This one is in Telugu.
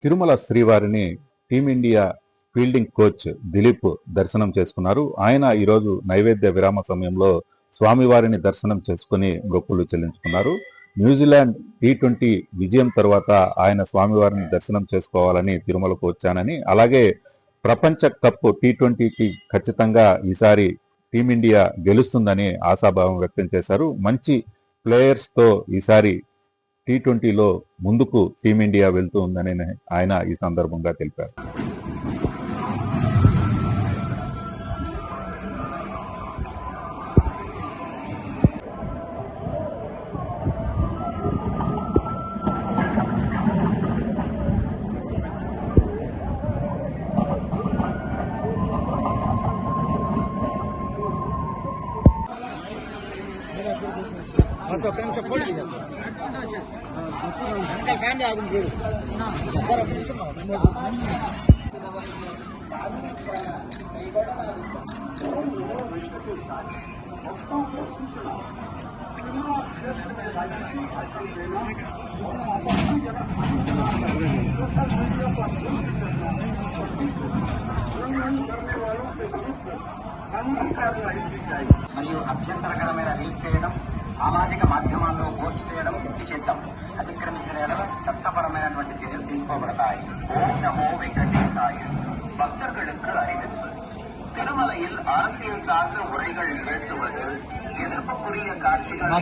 తిరుమల శ్రీవారిని టీమిండియా ఫీల్డింగ్ కోచ్ దిలీప్ దర్శనం చేసుకున్నారు. ఆయన ఈరోజు నైవేద్య విరామ సమయంలో స్వామివారిని దర్శనం చేసుకుని మొక్కులు చెల్లించుకున్నారు. న్యూజిలాండ్ T20 విజయం తర్వాత ఆయన స్వామివారిని దర్శనం చేసుకోవాలని తిరుమలకు వచ్చానని, అలాగే ప్రపంచ కప్ T20కి ఖచ్చితంగా ఈసారి టీమిండియా గెలుస్తుందని ఆశాభావం వ్యక్తం చేశారు. మంచి ప్లేయర్స్తో ఈసారి T20లో ముందుకు టీమిండియా వెళ్తూ ఉందని ఆయన ఈ సందర్భంగా తెలిపారు. बस ఒక నిమిషం ఫోటో తీసేస్తా అంకల్ ఫ్యామిలీ ఆగుంది చూడు సార్ ఒక నిమిషం మరియు అభ్యంతరకరమైన రీల్ చేయడం, సామాజిక మాధ్యమాల్లో పోస్ట్ చేయడం నిషేధం. అతిక్రమించిన చట్టపరమైనటువంటి చర్యలు తీసుకోబడతాయి. ఓం నమో వెంకటేశాయ. பக்தர்களுக்கு அறிவிப்பு. திருமலையில் அரசியல் சார்ந்த உரைகள் நிகழ்த்துவது எதிர்ப்புக்குரிய காட்சிகள்